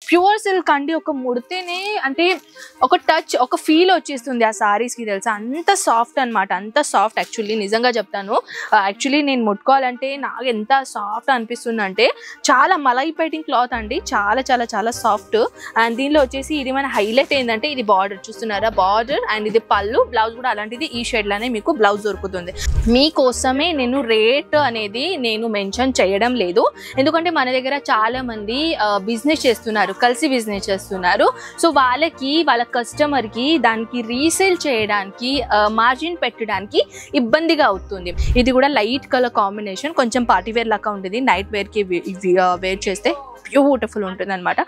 Pure silk అండి. ఒక ముడితేనే అంటే ఒక టచ్, ఒక ఫీల్ వచ్చేస్తుంది ఆ సారీస్కి తెలుసా. అంత సాఫ్ట్ అనమాట, అంత సాఫ్ట్. యాక్చువల్లీ నిజంగా చెప్తాను, యాక్చువల్లీ నేను ముట్టుకోవాలంటే నాకు ఎంత సాఫ్ట్ అనిపిస్తుంది అంటే, చాలా మలై పైటింగ్ క్లాత్ అండి, చాలా చాలా చాలా సాఫ్ట్. అండ్ దీనిలో వచ్చేసి ఇది మన హైలైట్ ఏంటంటే ఇది బార్డర్ చూస్తున్నారా, బార్డర్ అండ్ ఇది పళ్ళు, బ్లౌజ్ కూడా అలాంటిది ఈ షేడ్ లోనే మీకు బ్లౌజ్ దొరుకుతుంది. మీకోసమే నేను రేట్ అనేది నేను మెన్షన్ చేయడం లేదు, ఎందుకంటే మన దగ్గర చాలా మంది బిజినెస్ చేస్తున్నారు, కలిసి బిజినెస్ చేస్తున్నారు. సో వాళ్ళకి వాళ్ళ కస్టమర్కి దానికి రీసేల్ చేయడానికి మార్జిన్ పెట్టడానికి ఇబ్బందిగా అవుతుంది. ఇది కూడా లైట్ కలర్ కాంబినేషన్, కొంచెం పార్టీ వేర్ లాగా ఉంటుంది. నైట్ వేర్కి వేర్ చేస్తే బ్యూటిఫుల్ ఉంటుంది అనమాట.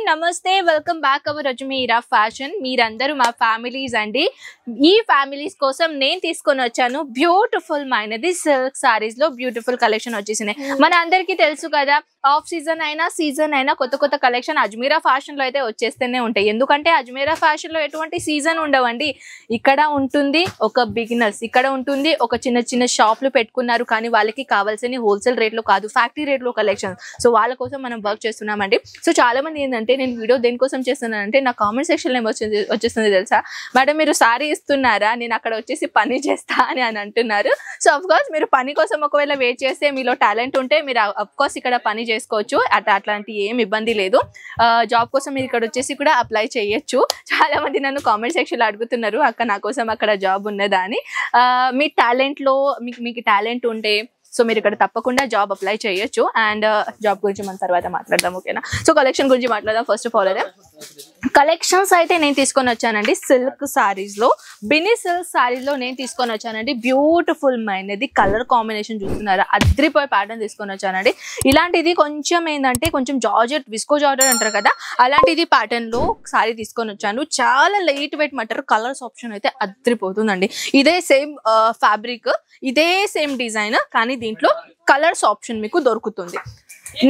నమస్తే, welcome back our Ajmeera fashion. మీరందరూ మా ఫ్యామిలీస్ అండి. ఈ ఫ్యామిలీస్ కోసం నేను తీసుకొని వచ్చాను బ్యూటిఫుల్ మైనది సిల్క్ సారీస్ లో బ్యూటిఫుల్ కలెక్షన్ వచ్చేసినాయి. మన అందరికీ తెలుసు కదా, ఆఫ్ సీజన్ అయినా సీజన్ అయినా కొత్త కొత్త కలెక్షన్ అజ్మీరా ఫ్యాషన్ లో అయితే వచ్చేస్తూనే ఉంటాయి. ఎందుకంటే అజ్మీరా ఫ్యాషన్ లో ఎటువంటి సీజన్ ఉండవండి. ఇక్కడ ఉంటుంది ఒక బిగినర్స్, ఇక్కడ ఉంటుంది ఒక చిన్న చిన్న షాప్లు పెట్టుకున్నారు కానీ వాళ్ళకి కావాల్సిన హోల్సేల్ రేట్లో కాదు, ఫ్యాక్టరీ రేట్లో కలెక్షన్. సో వాళ్ళ కోసం మనం వర్క్ చేస్తున్నామండి. సో చాలా మంది ఏంటంటే నేను వీడియో దేనికోసం చేస్తున్నానంటే నా కామెంట్ సెక్షన్లో వచ్చేస్తుంది తెలుసా, మేడం మీరు సారీ ఇస్తున్నారా, నేను అక్కడ వచ్చేసి పని చేస్తా అని అంటున్నారు. సో అఫ్ కోర్స్ మీరు పని కోసం ఒకవేళ వెయిట్ చేస్తే, మీలో టాలెంట్ ఉంటే మీరు అఫ్ కోర్స్ ఇక్కడ పని చేసుకోవచ్చు, అట్లాంటి ఏం ఇబ్బంది లేదు. జాబ్ కోసం మీరు ఇక్కడ వచ్చేసి కూడా అప్లై చేయొచ్చు. చాలా మంది నన్ను కామెంట్ సెక్షన్లో అడుగుతున్నారు, అక్క నా కోసం అక్కడ జాబ్ ఉన్నదా అని. మీ టాలెంట్లో మీకు టాలెంట్ ఉంటే సో మీరు ఇక్కడ తప్పకుండా జాబ్ అప్లై చేయొచ్చు. అండ్ జాబ్ గురించి మనం తర్వాత మాట్లాడదాం, ఓకేనా. సో కలెక్షన్ గురించి మాట్లాడదాం. ఫస్ట్ ఆఫ్ ఆల్ అయితే కలెక్షన్స్ అయితే నేను తీసుకొని వచ్చానండి సిల్క్ సారీస్ లో, బిని సిల్క్ సారీస్ లో నేను తీసుకొని వచ్చానండి బ్యూటిఫుల్ మైనది కలర్ కాంబినేషన్ చూస్తున్నారా, అద్రిపోయి ప్యాటర్న్ తీసుకొని వచ్చానండి. ఇలాంటిది కొంచెం ఏంటంటే కొంచెం జార్జెట్, విస్కో జార్జెట్ అంటారు కదా, అలాంటిది ప్యాటర్న్ లో సారీ తీసుకొని వచ్చాను. చాలా light weight material, colours option అయితే అద్రిపోతుందండి. ఇదే సేమ్ ఫ్యాబ్రిక్, ఇదే సేమ్ డిజైన్, కానీ దీంట్లో కలర్స్ ఆప్షన్ మీకు దొరుకుతుంది.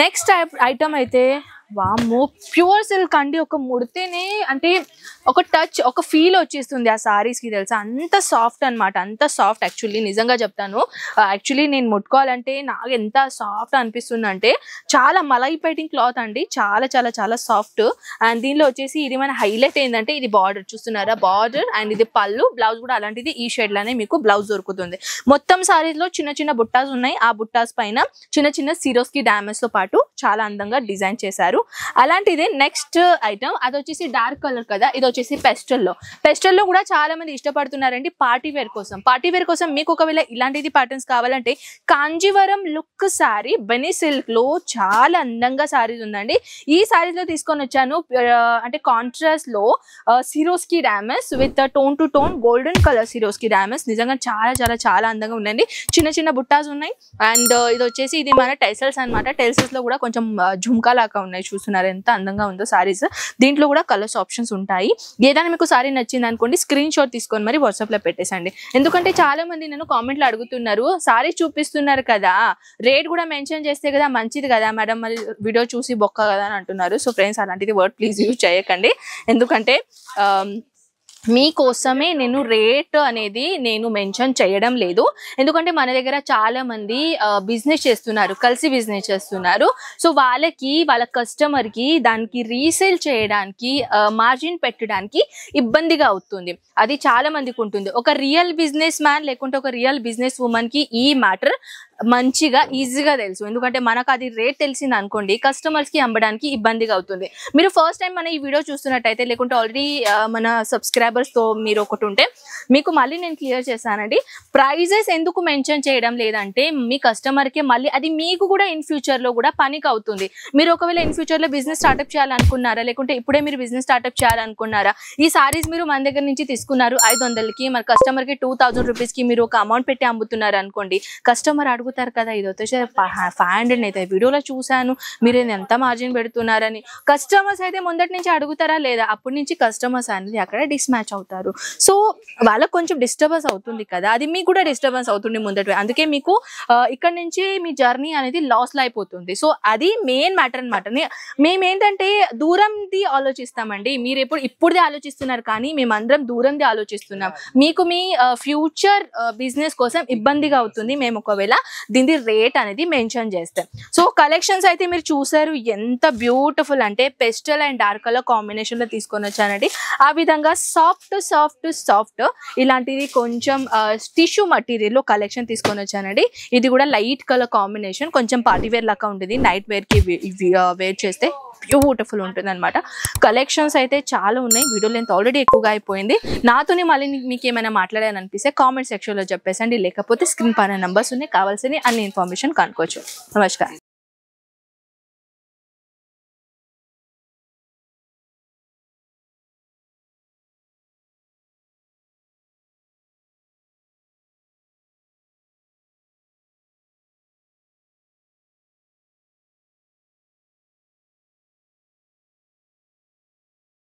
నెక్స్ట్ ఐటమ్ అయితే వామ్మో ప్యూర్ సిల్క్ అండి. ఒక ముడితేనే అంటే ఒక టచ్, ఒక ఫీల్ వచ్చేస్తుంది ఆ సారీస్కి తెలుసా. అంత సాఫ్ట్ అనమాట, అంత సాఫ్ట్. యాక్చువల్లీ నిజంగా చెప్తాను, యాక్చువల్లీ నేను ముట్టుకోవాలంటే నాకు ఎంత సాఫ్ట్ అనిపిస్తుంది అంటే, చాలా మలై పైటింగ్ క్లాత్ అండి, చాలా చాలా చాలా సాఫ్ట్. అండ్ దీనిలో వచ్చేసి ఇది మన హైలైట్ ఏంటంటే ఇది బార్డర్ చూస్తున్నారా, బార్డర్ అండ్ ఇది పళ్ళు, బ్లౌజ్ కూడా అలాంటిది ఈ షేడ్ లోనే మీకు బ్లౌజ్ దొరుకుతుంది. మొత్తం సారీస్ లో చిన్న చిన్న బుట్టాస్ ఉన్నాయి, ఆ బుట్టాస్ పైన చిన్న చిన్న సిరోస్కి డామేజ్ తో పాటు చాలా అందంగా డిజైన్ చేశారు. అలాంటిదే నెక్స్ట్ ఐటమ్, అది వచ్చేసి డార్క్ కలర్ కదా, ఇది వచ్చేసి పెస్టల్లో కూడా చాలా మంది ఇష్టపడుతున్నారండి పార్టీ వేర్ కోసం. పార్టీ వేర్ కోసం మీకు ఒకవేళ ఇలాంటిది ప్యాటర్న్స్ కావాలంటే Kanjeevaram look sorry Benny silk లో చాలా అందంగా సారీస్ ఉందండి. ఈ సారీస్ లో తీసుకొని వచ్చాను అంటే కాంట్రాస్ట్ లో Swarovski damage with tone to tone golden colour Swarovski damage. నిజంగా చాలా చాలా చాలా అందంగా ఉందండి. చిన్న చిన్న బుట్టాస్ ఉన్నాయి. అండ్ ఇది వచ్చేసి ఇది మన టెల్సల్స్ అనమాట. టెల్సల్స్ లో కూడా కొంచెం జుమ్కా లాగా ఉన్నాయి, చూస్తున్నారు ఎంత అందంగా ఉందో సారీస్. దీంట్లో కూడా కలర్స్ ఆప్షన్స్ ఉంటాయి. ఏదైనా మీకు సారీ నచ్చింది అనుకోండి, స్క్రీన్ షాట్ తీసుకొని మరి వాట్సాప్ లో పెట్టేసండి. ఎందుకంటే చాలా మంది నన్ను కామెంట్ లో అడుగుతున్నారు, సారీ చూపిస్తున్నారు కదా, రేట్ కూడా మెన్షన్ చేస్తే కదా మంచిది కదా మేడం, మరి వీడియో చూసి బొక్క కదా అని అంటున్నారు. సో ఫ్రెండ్స్ అలాంటిది వర్డ్ ప్లీజ్ యూజ్ చేయకండి, ఎందుకంటే మీకోసమే నేను రేట్ అనేది నేను మెన్షన్ చేయడం లేదు, ఎందుకంటే మన దగ్గర చాలా మంది బిజినెస్ చేస్తున్నారు, కలిసి బిజినెస్ చేస్తున్నారు. సో వాళ్ళకి వాళ్ళ కస్టమర్కి దానికి రీసేల్ చేయడానికి మార్జిన్ పెట్టడానికి ఇబ్బందిగా అవుతుంది. అది చాలా మందికి ఉంటుంది. ఒక రియల్ బిజినెస్ మ్యాన్ లేకుంటే ఒక రియల్ బిజినెస్ ఉమెన్కి ఈ మ్యాటర్ మంచిగా ఈజీగా తెలుసు, ఎందుకంటే మనకు అది రేట్ తెలిసింది అనుకోండి కస్టమర్స్కి అమ్మడానికి ఇబ్బందిగా అవుతుంది. మీరు ఫస్ట్ టైం మన ఈ వీడియో చూస్తున్నట్టయితే, లేకుంటే ఆల్రెడీ మన సబ్స్క్రైబర్స్తో మీరు ఒకటి ఉంటే మీకు మళ్ళీ నేను క్లియర్ చేశానండి. ప్రైజెస్ ఎందుకు మెన్షన్ చేయడం లేదంటే మీ కస్టమర్కి మళ్ళీ అది మీకు కూడా ఇన్ ఫ్యూచర్లో కూడా పనికి అవుతుంది. మీరు ఒకవేళ ఇన్ ఫ్యూచర్లో బిజినెస్ స్టార్ట్అప్ చేయాలనుకున్నారా, లేకుంటే ఇప్పుడే మీరు బిజినెస్ స్టార్ట్అప్ చేయాలనుకున్నారా, ఈ సారీస్ మీరు మన దగ్గర నుంచి తీసుకున్నారు 500కి, మన కస్టమర్కి 2000 రూపీస్కి మీరు ఒక అమౌంట్ పెట్టి అమ్ముతున్నారు అనుకోండి, కస్టమర్ అడుగుతారు కదా, ఇది వచ్చేసి 500 అయితే వీడియోలో చూసాను, మీరు ఎంత మార్జిన్ పెడుతున్నారని. కస్టమర్స్ అయితే ముందటి నుంచి అడుగుతారా లేదా? అప్పటి నుంచి కస్టమర్స్ అనేది అక్కడ డిస్మ్యాచ్ అవుతారు. సో వాళ్ళకి కొంచెం డిస్టర్బెన్స్ అవుతుంది కదా, అది మీకు కూడా డిస్టర్బెన్స్ అవుతుంది ముందటి. అందుకే మీకు ఇక్కడ నుంచి మీ జర్నీ అనేది లాస్లో అయిపోతుంది. సో అది మెయిన్ మ్యాటర్ అనమాట. మేము ఏంటంటే దూరంది ఆలోచిస్తామండి, మీరు ఇప్పుడుదే ఆలోచిస్తున్నారు, కానీ మేమందరం దూరంది ఆలోచిస్తున్నాం. మీకు మీ ఫ్యూచర్ బిజినెస్ కోసం ఇబ్బందిగా అవుతుంది మేము ఒకవేళ దీని రేట్ అనేది మెన్షన్ చేస్తాం. సో కలెక్షన్స్ అయితే మీరు చూసారు, ఎంత బ్యూటిఫుల్ అంటే pastel and dark colour combination లో తీసుకొని వచ్చానండి. ఆ విధంగా సాఫ్ట్ సాఫ్ట్ సాఫ్ట్ ఇలాంటిది కొంచెం టిష్యూ మటీరియల్ లో కలెక్షన్ తీసుకొని వచ్చానండి. ఇది కూడా లైట్ కలర్ కాంబినేషన్, కొంచెం పార్టీ వేర్ లాగా ఉంటుంది, నైట్ వేర్ కి వేర్ చేస్తే బ్యూటిఫుల్ ఉంటుంది అనమాట. కలెక్షన్స్ అయితే చాలా ఉన్నాయి, వీడియో లెంత్ ఆల్రెడీ ఎక్కువగా అయిపోయింది. నాతోనే మళ్ళీ మీకు ఏమైనా మాట్లాడాలని అనిపిస్తే కామెంట్ సెక్షన్ లో చెప్పేసండి, లేకపోతే స్క్రీన్ పైన నంబర్స్ ఉన్నాయి, కావాల్సిన అన్ని ఇన్ఫర్మేషన్ కనుక్కోవచ్చు. నమస్కారం.